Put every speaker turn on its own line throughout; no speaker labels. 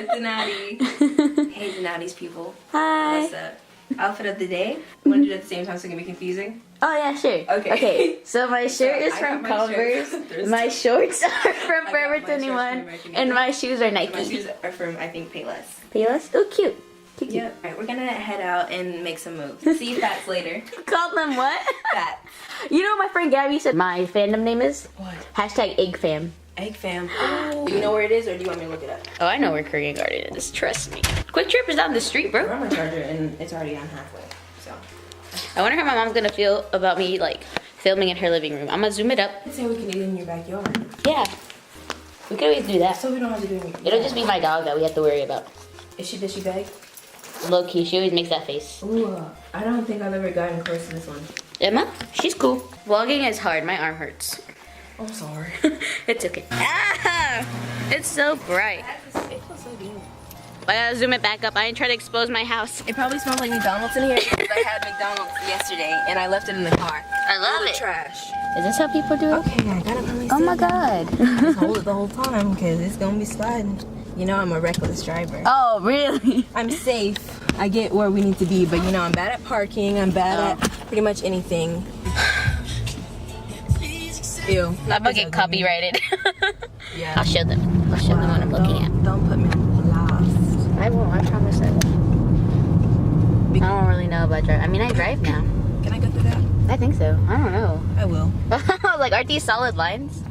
It's Denati. Hey, Denati's people.
Hi.
What's up? Outfit of the day. Want to do it at the same time so it can be confusing?
Oh yeah, sure.
Okay.
So my shirt is
I
from
got my shirt.
Converse. My shorts are from Forever
my shorts
21,
from
and my shoes are Nike.
My shoes are from, I think, Payless.
Payless? Oh, cute. Cute.
Yep. Alright, we're gonna head out and make some moves. See fats later.
Call them what?
Fats.
You know what my friend Gabby said my fandom name is?
What?
Hashtag egg fam.
Egg fam. Do you know where it is or do you want me to look it up?
Oh, I know where Korean Garden is. Trust me. Quick Trip is down the street, bro.
We're on my charger and it's already on halfway. So.
I wonder how my mom's gonna feel about me like filming in her living room. I'm gonna zoom it up.
Let's say we can eat in your backyard.
Yeah. We could always do that.
So we don't have to do anything.
It'll just be my dog that we have to worry about.
Does she beg?
Low key, she always makes that face.
Ooh, I don't think I've ever gotten close to this one.
Emma? She's cool. Vlogging is hard. My arm hurts.
I'm sorry.
It's okay. Ah! It's so bright.
It feels so deep.
I gotta zoom it back up. I ain't trying to expose my house.
It probably smells like McDonald's in here because I had McDonald's yesterday and I left it in the car.
I love it.
Trash.
Is this how people do it?
Okay, I gotta really
Oh my god.
Just hold it the whole time because it's gonna be sliding. You know I'm a reckless driver.
Oh, really?
I'm safe. I get where we need to be, but you know I'm bad at parking. I'm bad at pretty much anything. Ew.
I'm gonna get copyrighted.
Yeah.
I'll show them. I'll show them what I'm looking at.
Don't put me on blast.
I won't. I promise I won't. I don't really know about driving. I mean, I drive now.
Can I go through that?
I think so. I don't know.
I will.
Like, aren't these solid lines?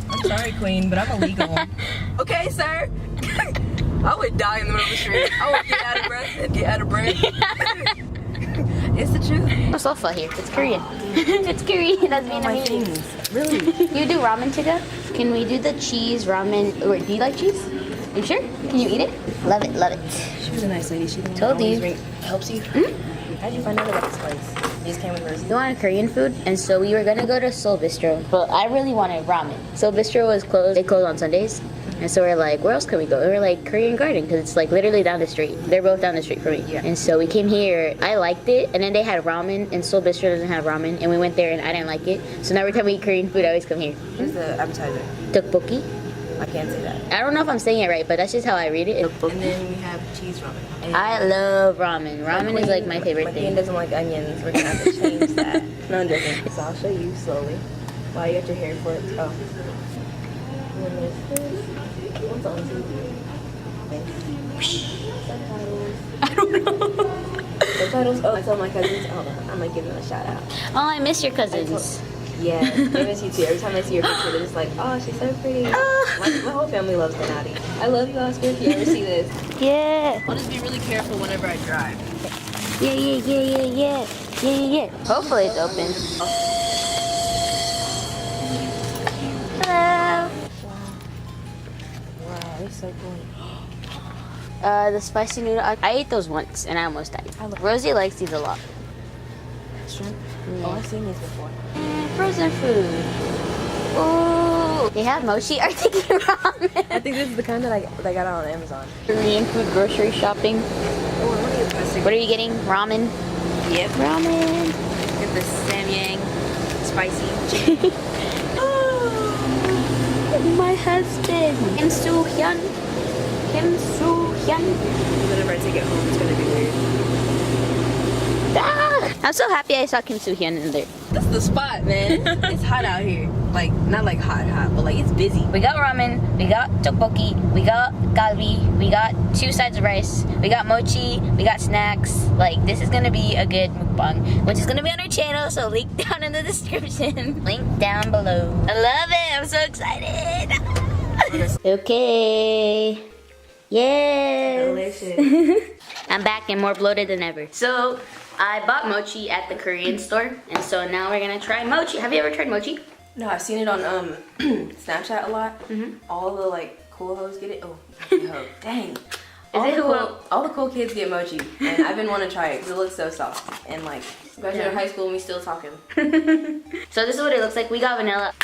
I'm sorry, Queen, but I'm illegal. Okay, sir. I would die in the middle of the street. I would get out of breath and get out of breath. It's the truth.
No sofa here. It's Korean. It's Korean. That's Vietnamese.
Really?
You do ramen today? Can we do the cheese ramen? Or do you like cheese? You sure? Can you eat it? Love it, love it.
She was a nice lady. She
Told you.
Helps you. How'd you find out about this place? You just came with her.
We wanted Korean food, and so we were gonna go to Seoul Bistro, but I really wanted ramen. Seoul Bistro was closed. They close on Sundays, and so we're like, where else can we go? And we're like, Korean Garden, because it's like literally down the street. They're both down the street from me.
Yeah.
And so we came here. I liked it, and then they had ramen, and Seoul Bistro doesn't have ramen, and we went there, and I didn't like it. So now every time we eat Korean food, I always come here.
Where's the appetizer?
Tteokbokki.
I can't say that.
I don't know if I'm saying it right, but that's just how I read it.
And then we have cheese ramen. And
I love ramen. Ramen is like my favorite
my
thing.
Queen doesn't like onions. We're gonna have to change that. No, I'm joking. So I'll show you slowly. While you got your hair for it. Oh. And then there's this. What's on TV? Subtitles.
I don't know.
Subtitles. Oh, I told my cousins. Hold on. I'm gonna give them a shout out.
Oh, I miss your cousins.
Yeah, they miss you too. Every time I see your picture, they're just like, oh, she's so pretty. My whole family loves Denati. I love you, Oscar, if you ever see this.
Yeah.
I'll just be really careful whenever I drive.
Yeah. Hopefully it's open. Hello.
Wow, it's so cool.
The spicy noodle. I ate those once and I almost died. Rosie likes these a lot.
Shrimp?
Yeah.
Oh, I've seen these before.
Frozen food. Ooh. They have mochi. Are they ramen?
I think this is the kind that I got on Amazon.
Korean food grocery shopping.
Oh, I'm gonna get plastic.
What are you getting? Ramen.
Yep.
Ramen.
Get the Samyang spicy chicken.
My husband. Kim Soo Hyun.
Whenever I take it home, it's gonna be weird.
Ah! I'm so happy I saw Kim Soo Hyun in there.
This is the spot, man. It's hot out here. Like, not like hot, but like it's busy.
We got ramen, we got tteokbokki, we got galbi, we got 2 sides of rice, we got mochi, we got snacks. Like, this is gonna be a good mukbang, which is gonna be on our channel, so link down in the description. Link down below. I love it, I'm so excited. Okay. Yes.
Delicious.
I'm back and more bloated than ever. So, I bought mochi at the Korean store, and so now we're gonna try mochi. Have you ever tried mochi?
No, I've seen it on Snapchat a lot. All the like cool hoes get it. Oh, dang. All the cool kids get mochi, and I've been wanting to try it because it looks so soft. And like, graduated high school and we still talking.
So this is what it looks like. We got vanilla.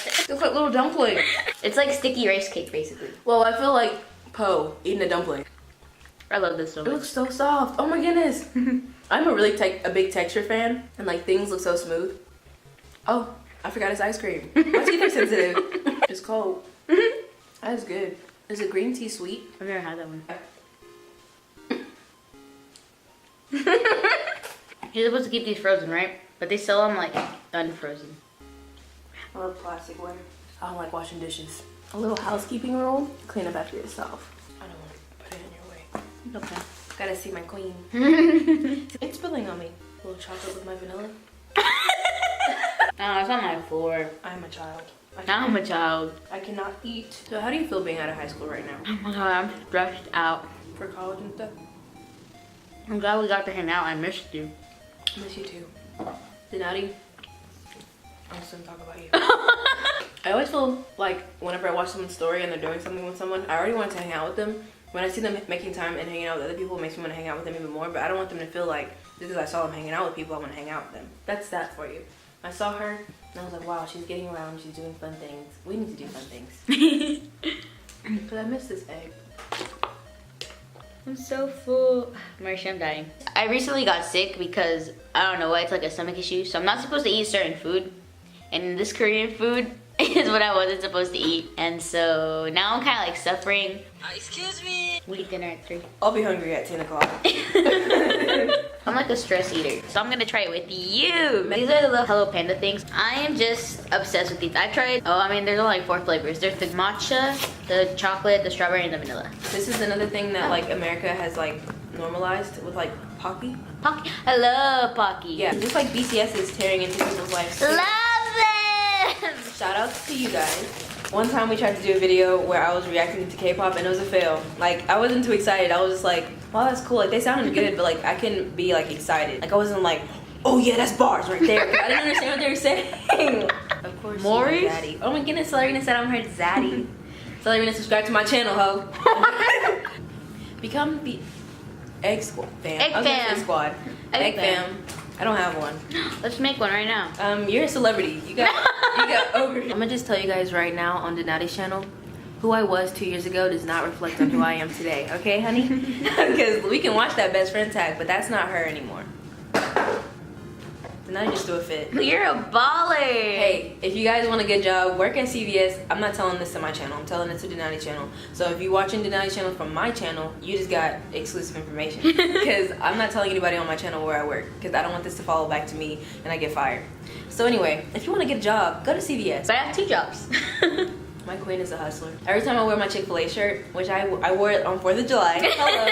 It looks like little dumpling.
It's like sticky rice cake, basically.
Well, I feel like Poe eating a dumpling.
I love this so
It
much.
looks so soft. Oh my goodness. I'm a really a big texture fan, and like things look so smooth. Oh, I forgot it's ice cream. My teeth are sensitive. It's cold. That's good. Is it green tea sweet?
I've never had that one. You're supposed to keep these frozen, right? But they sell them like unfrozen.
I love plastic ware. I don't like washing dishes. A little housekeeping rule: clean up after yourself. I don't want to put it in your way.
Okay.
Gotta see my queen. It's spilling on me. A little chocolate with my vanilla.
Oh, it's on my floor.
I'm a child.
I'm a child.
I cannot eat. So how do you feel being out of high school right now?
Oh my god, I'm stressed out.
For college and stuff?
I'm glad we got to hang out. I missed you.
I miss you too. Denati, I'm just gonna talk about you. I always feel like whenever I watch someone's story and they're doing something with someone, I already want to hang out with them. When I see them making time and hanging out with other people, it makes me want to hang out with them even more. But I don't want them to feel like just because I saw them hanging out with people, I want to hang out with them. That's that for you. I saw her and I was like, wow, she's getting around, she's doing fun things. We need to do fun things. But I miss this egg.
I'm so full. Marisha, I'm dying. I recently got sick because, I don't know what, it's like a stomach issue. So I'm not supposed to eat certain food. And this Korean food is what I wasn't supposed to eat. And so now I'm kind of like suffering. Excuse me. We eat dinner at 3.
I'll be hungry at 10 o'clock.
I'm like a stress eater, so I'm gonna try it with you. These are the little Hello Panda things. I am just obsessed with these. I tried, there's only like 4 flavors. There's the matcha, the chocolate, the strawberry, and the vanilla.
This is another thing that like America has like normalized with like Pocky.
Pocky, I love Pocky.
Yeah, just like BTS is tearing into people's lives.
Love them!
Shout out to you guys. One time we tried to do a video where I was reacting to K-pop and it was a fail. Like, I wasn't too excited. I was just like, wow, that's cool. Like, they sounded good, but like, I couldn't be like excited. Like, I wasn't like, oh yeah, that's bars right there. I didn't understand what they were saying. Of course,
Maurice?
Zaddy. Oh my goodness, Celerina said I'm her Zaddy. Celerina, subscribe to my channel, ho. Become the Egg Squad fam.
Egg
I was gonna say
fam.
Squad. Egg fam. I don't have one.
Let's make one right now.
You're a celebrity. You got over. I'm gonna just tell you guys right now on Denati's channel, who I was 2 years ago does not reflect on who I am today. Okay, honey? Because we can watch that best friend tag, but that's not her anymore. Denati just threw a fit.
You're a baller.
Hey, if you guys want a good job, work at CVS. I'm not telling this to my channel. I'm telling it to Denati's channel. So if you're watching Denati's channel from my channel, you just got exclusive information. Because I'm not telling anybody on my channel where I work. Because I don't want this to follow back to me and I get fired. So anyway, if you want to get a job, go to CVS.
But I have 2 jobs.
My queen is a hustler. Every time I wear my Chick-fil-A shirt, which I wore it on 4th of July. Hello.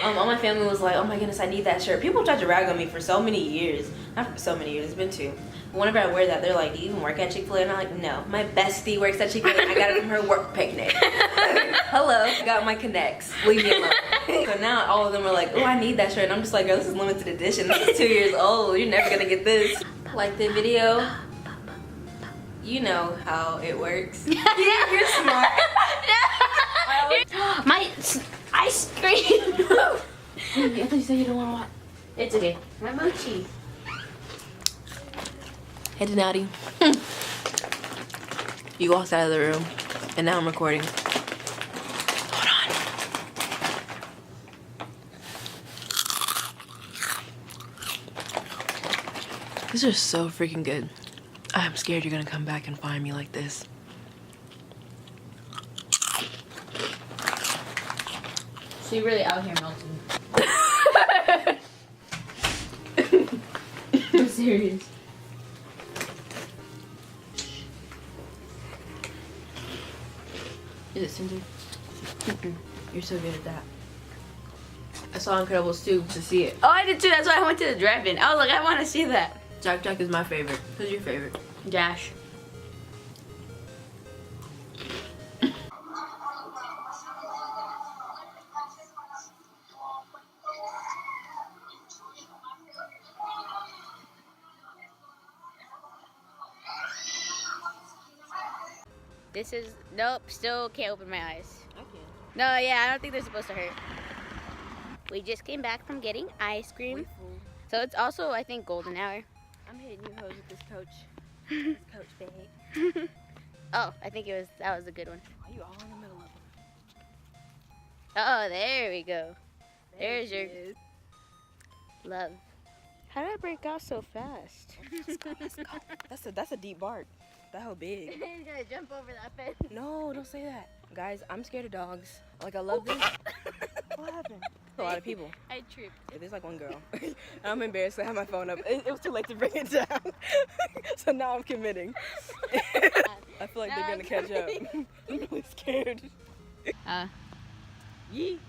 All my family was like, oh my goodness, I need that shirt. People tried to rag on me for so many years. Not for so many years, it's been 2. But whenever I wear that, they're like, do you even work at Chick-fil-A? And I'm like, no. My bestie works at Chick-fil-A. I got it from her work picnic. Hello. I got my connects. Leave me alone. So now all of them are like, oh, I need that shirt. And I'm just like, girl, this is limited edition. This is 2 years old. You're never going to get this. Like the video. You know how it works. You're smart.
My ice cream.
I thought you said you don't want to watch.
It's okay. My mochi.
Hey, Denati. You walked out of the room, and now I'm recording. Hold on. These are so freaking good. I'm scared you're gonna come back and find me like this.
So you're really out here melting. I'm serious.
Is it Cinder? You're so good at that. I saw Incredibles 2 to see it.
Oh, I did too. That's why I went to the drive-in. I was like, I want to see that.
Jack Jack is my favorite. Who's your favorite?
Dash. This is, nope, still can't open my eyes.
I can.
No, yeah, I don't think they're supposed to hurt. We just came back from getting ice cream. So it's also, I think, golden hour.
I'm hitting you hoes with this coach. This coach, babe.
Oh, I think that was a good one.
Why are you all in the middle of them?
Oh, there we go. There's your
is.
love. How did I break out so fast?
Let's go. That's a deep bark. That hoe big.
He's gonna jump over that fence.
No, don't say that. Guys, I'm scared of dogs. Like, I love them. What happened? A lot of people.
I tripped.
Yeah, there's like one girl. And I'm embarrassed to have my phone up. It was too late to bring it down. So now I'm committing. I feel like they're gonna catch up. I'm really scared.
Uh.
Yee.